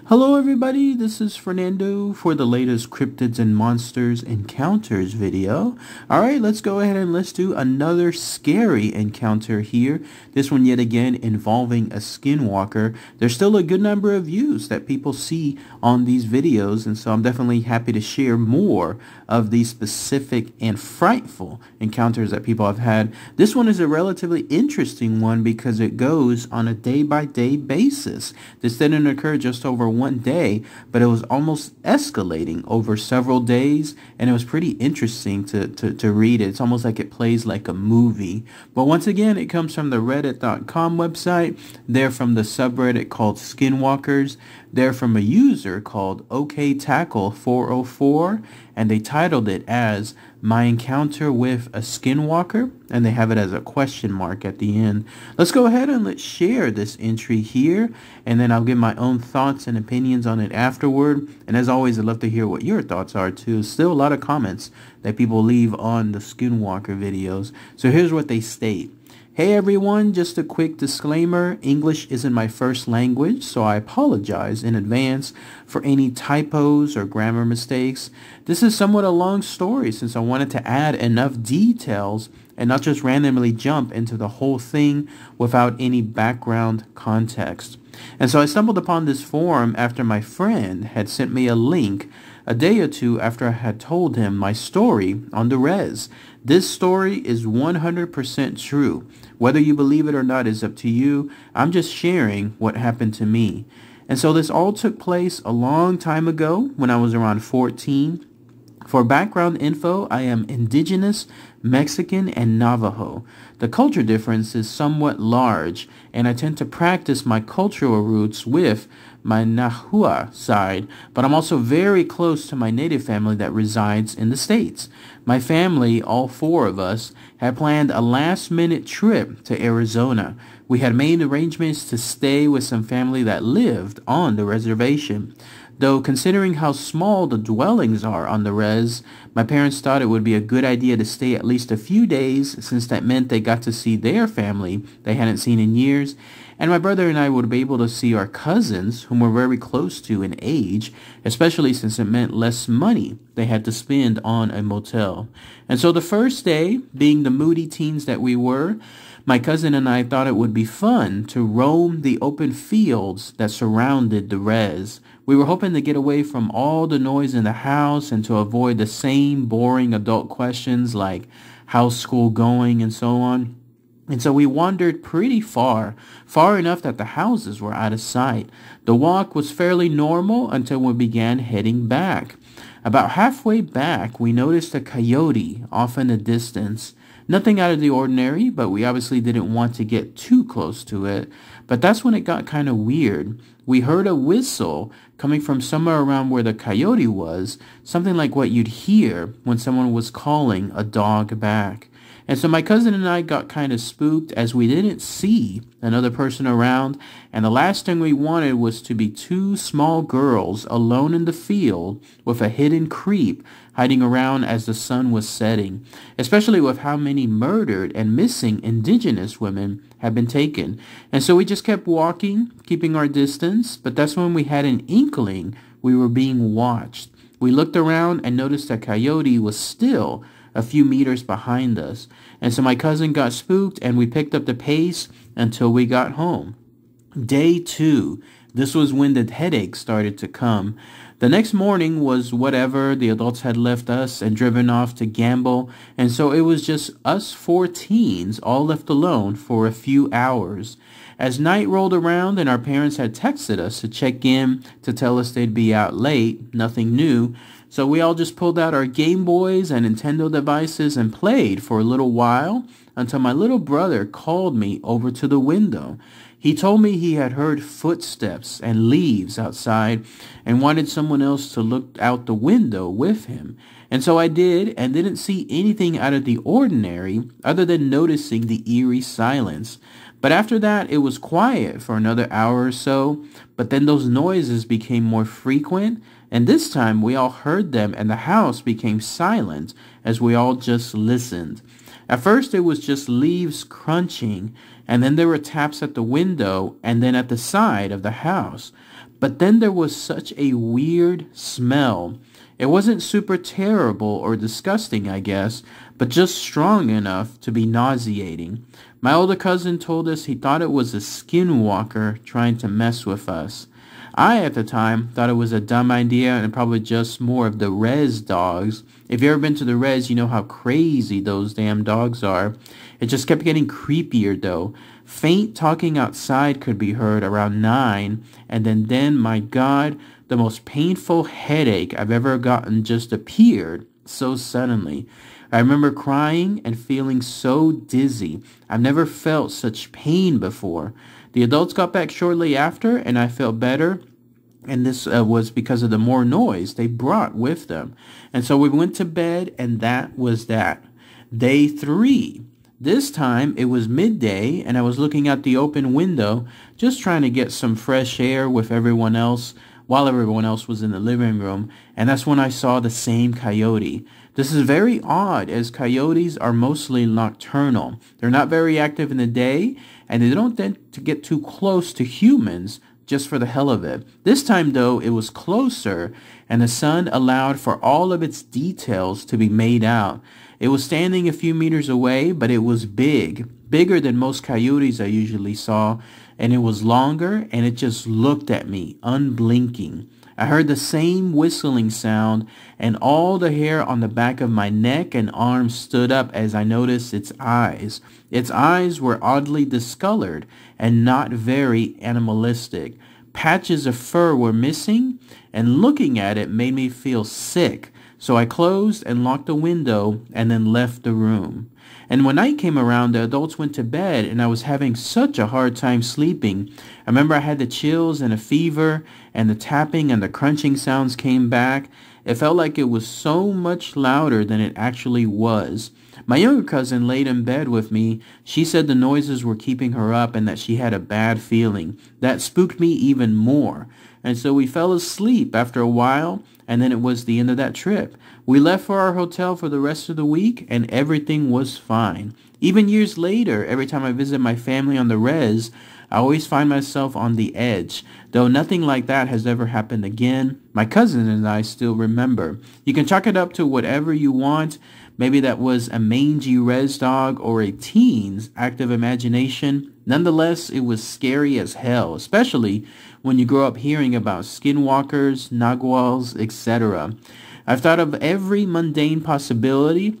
Hello everybody, this is Fernando for the latest Cryptids and Monsters Encounters video. Alright, let's go ahead and let's do another scary encounter here. This one yet again involving a Skinwalker. There's still a good number of views that people see on these videos, and so I'm definitely happy to share more of these specific and frightful encounters that people have had. This one is a relatively interesting one because it goes on a day-by-day basis. This didn't occur just over one day, but it was almost escalating over several days, and it was pretty interesting to read it. It's almost like it plays like a movie. But once again, it comes from the reddit.com website. They're from the subreddit called Skinwalkers. They're from a user called OKTackle404, and they titled it as My Encounter with a Skinwalker, and they have it as a question mark at the end. Let's go ahead and let's share this entry here, and then I'll give my own thoughts and opinions on it afterward. And as always, I'd love to hear what your thoughts are too. Still a lot of comments that people leave on the Skinwalker videos. So here's what they state. Hey everyone, just a quick disclaimer, English isn't my first language, so I apologize in advance for any typos or grammar mistakes. This is somewhat a long story since I wanted to add enough details and not just randomly jump into the whole thing without any background context. And so I stumbled upon this forum after my friend had sent me a link a day or two after I had told him my story on the res. This story is 100% true. Whether you believe it or not is up to you. I'm just sharing what happened to me. And so this all took place a long time ago when I was around 14. For background info, I am indigenous, Mexican, and Navajo. The culture difference is somewhat large, and I tend to practice my cultural roots with my Nahua side, but I'm also very close to my native family that resides in the States. My family, all four of us, had planned a last-minute trip to Arizona. We had made arrangements to stay with some family that lived on the reservation. Though considering how small the dwellings are on the res, my parents thought it would be a good idea to stay at least a few days since that meant they got to see their family they hadn't seen in years, and my brother and I would be able to see our cousins whom we're very close to in age, especially since it meant less money they had to spend on a motel. And so the first day, being the moody teens that we were, my cousin and I thought it would be fun to roam the open fields that surrounded the res. We were hoping to get away from all the noise in the house and to avoid the same boring adult questions like how's school going and so on. And so we wandered pretty far enough that the houses were out of sight. The walk was fairly normal until we began heading back. About halfway back, we noticed a coyote off in the distance. Nothing out of the ordinary, but we obviously didn't want to get too close to it. But that's when it got kind of weird. We heard a whistle coming from somewhere around where the coyote was, something like what you'd hear when someone was calling a dog back. And so my cousin and I got kind of spooked as we didn't see another person around, and the last thing we wanted was to be two small girls alone in the field with a hidden creep hiding around as the sun was setting, especially with how many murdered and missing indigenous women had been taken. And so we just kept walking, keeping our distance, but that's when we had an inkling we were being watched. We looked around and noticed that coyote was still a few meters behind us. And so my cousin got spooked and we picked up the pace until we got home. Day 2. This was when the headaches started to come. The next morning was whatever. The adults had left us and driven off to gamble. And so it was just us 4 teens all left alone for a few hours. As night rolled around and our parents had texted us to check in to tell us they'd be out late, nothing new. So we all just pulled out our Game Boys and Nintendo devices and played for a little while until my little brother called me over to the window. He told me he had heard footsteps and leaves outside and wanted someone else to look out the window with him. And so I did and didn't see anything out of the ordinary other than noticing the eerie silence. But after that, it was quiet for another hour or so, but then those noises became more frequent And this time we all heard them and the house became silent as we all just listened. At first it was just leaves crunching, and then there were taps at the window and then at the side of the house. But then there was such a weird smell. It wasn't super terrible or disgusting, I guess, but just strong enough to be nauseating. My older cousin told us he thought it was a skinwalker trying to mess with us. I, at the time, thought it was a dumb idea and probably just more of the res dogs. If you've ever been to the res, you know how crazy those damn dogs are. It just kept getting creepier, though. Faint talking outside could be heard around 9, and then, my God, the most painful headache I've ever gotten just appeared so suddenly. I remember crying and feeling so dizzy. I've never felt such pain before. The adults got back shortly after, and I felt better. And this was because of the more noise they brought with them. And so we went to bed, and that was that. Day 3. This time, it was midday, and I was looking out the open window, just trying to get some fresh air with everyone else, while everyone else was in the living room. And that's when I saw the same coyote. This is very odd, as coyotes are mostly nocturnal. They're not very active in the day, and they don't tend to get too close to humans just for the hell of it. This time, though, it was closer, and the sun allowed for all of its details to be made out. It was standing a few meters away, but it was big, bigger than most coyotes I usually saw, and it was longer, and it just looked at me, unblinking. I heard the same whistling sound, and all the hair on the back of my neck and arms stood up as I noticed its eyes. Its eyes were oddly discolored and not very animalistic. Patches of fur were missing, and looking at it made me feel sick. So I closed and locked the window and then left the room. And when night came around, the adults went to bed, and I was having such a hard time sleeping. I remember I had the chills and a fever, and the tapping and the crunching sounds came back. It felt like it was so much louder than it actually was. My younger cousin laid in bed with me. She said the noises were keeping her up and that she had a bad feeling. That spooked me even more. And so we fell asleep after a while, and then it was the end of that trip. We left for our hotel for the rest of the week, and everything was fine. Even years later, every time I visit my family on the res, I always find myself on the edge. Though nothing like that has ever happened again, my cousin and I still remember. You can chalk it up to whatever you want. Maybe that was a mangy res dog or a teen's active imagination. Nonetheless, it was scary as hell, especially when you grow up hearing about skinwalkers, naguals, etc. I've thought of every mundane possibility.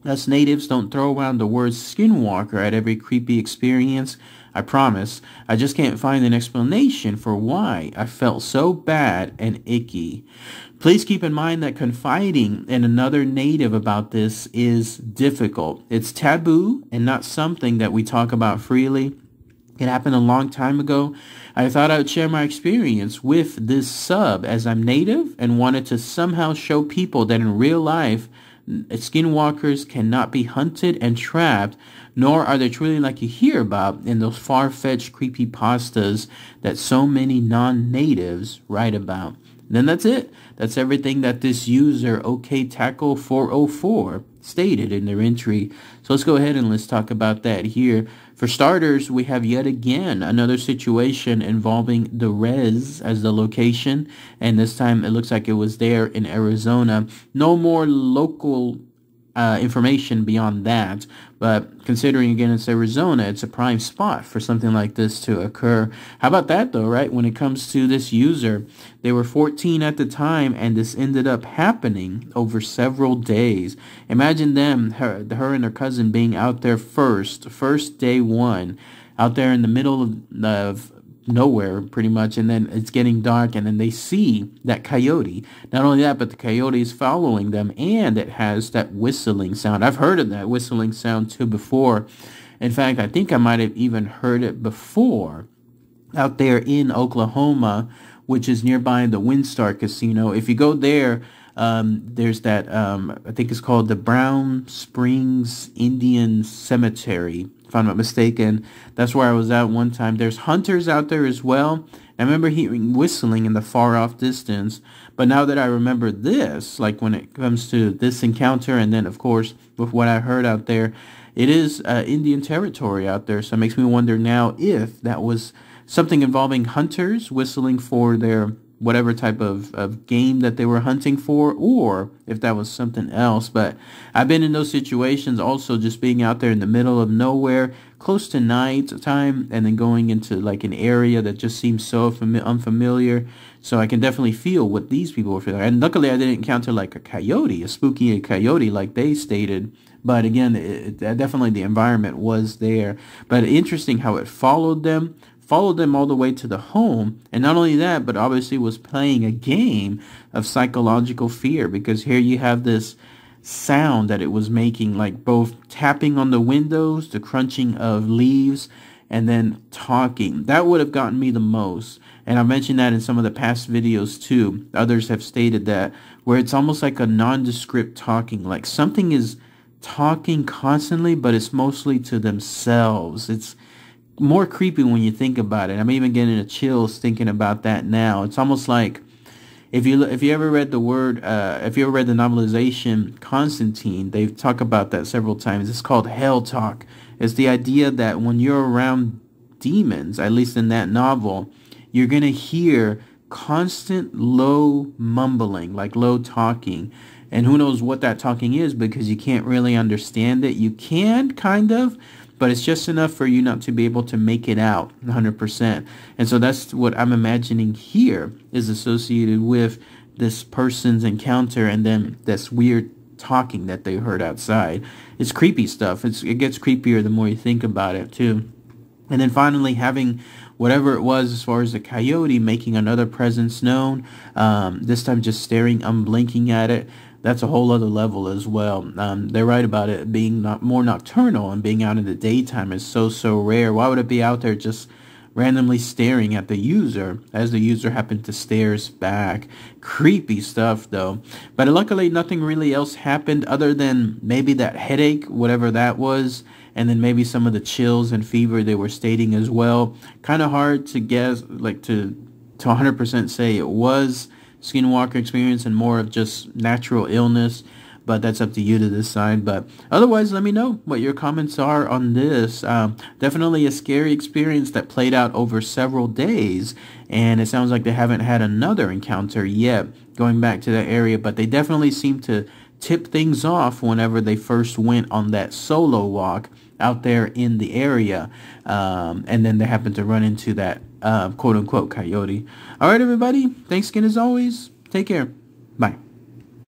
Us natives don't throw around the word skinwalker at every creepy experience. I promise. I just can't find an explanation for why I felt so bad and icky. Please keep in mind that confiding in another native about this is difficult. It's taboo and not something that we talk about freely. It happened a long time ago. I thought I would share my experience with this sub as I'm native and wanted to somehow show people that in real life, skinwalkers cannot be hunted and trapped, nor are they truly like you hear about in those far-fetched creepypastas that so many non-natives write about. Then that's it. That's everything that this user, OKTackle404, stated in their entry. So let's go ahead and let's talk about that here. For starters, we have yet again another situation involving the res as the location, and this time it looks like it was there in Arizona. No more local information beyond that, but considering again it's Arizona, it's a prime spot for something like this to occur. How about that though, right? When it comes to this user, they were 14 at the time, and this ended up happening over several days. Imagine them, her and her cousin being out there first day one, out there in the middle of nowhere pretty much, and then it's getting dark, and then they see that coyote. Not only that, but the coyote is following them, and it has that whistling sound. I've heard of that whistling sound too before. In fact, I think I might have even heard it before out there in Oklahoma, which is nearby the Windstar Casino. If you go there, there's that, I think it's called the Brown Springs Indian Cemetery, if I'm not mistaken. That's where I was at one time. There's hunters out there as well, I remember hearing whistling in the far off distance. But now that I remember this, like when it comes to this encounter, and then of course with what I heard out there, it is Indian territory out there. So it makes me wonder now if that was something involving hunters whistling for their whatever type of game that they were hunting for, or if that was something else. But I've been in those situations also, just being out there in the middle of nowhere, close to night time, and then going into like an area that just seems so unfamiliar. So I can definitely feel what these people were feeling. And luckily I didn't encounter like a spooky coyote like they stated. But again, definitely the environment was there. But interesting how it followed them all the way to the home, and not only that, but obviously was playing a game of psychological fear, because here you have this sound that it was making, like both tapping on the windows, the crunching of leaves, and then talking. That would have gotten me the most. And I mentioned that in some of the past videos too. Others have stated that, where it's almost like a nondescript talking, like something is talking constantly, but it's mostly to themselves. It's more creepy when you think about it. I'm even getting a chills thinking about that now. It's almost like if you ever read the novelization Constantine, they talk about that several times. It's called hell talk. It's the idea that when you're around demons, at least in that novel, you're gonna hear constant low mumbling, like low talking. And who knows what that talking is, because you can't really understand it. You can, kind of, but it's just enough for you not to be able to make it out 100%. And so that's what I'm imagining here is associated with this person's encounter, and then this weird talking that they heard outside. It's creepy stuff. It gets creepier the more you think about it too. And then finally having whatever it was as far as the coyote making another presence known, this time just staring, unblinking at it. That's a whole other level as well. They're right about it being more nocturnal, and being out in the daytime is so rare. Why would it be out there just randomly staring at the user as the user happened to stares back? Creepy stuff though. But luckily nothing really else happened other than maybe that headache, whatever that was, and then maybe some of the chills and fever they were stating as well. Kind of hard to guess, like to 100% say it was Skinwalker experience and more of just natural illness, but that's up to you to decide. But otherwise, let me know what your comments are on this. Definitely a scary experience that played out over several days, and it sounds like they haven't had another encounter yet going back to that area, but they definitely seem to tip things off whenever they first went on that solo walk out there in the area, and then they happened to run into that quote-unquote coyote. All right, everybody. Thanks again as always. Take care. Bye.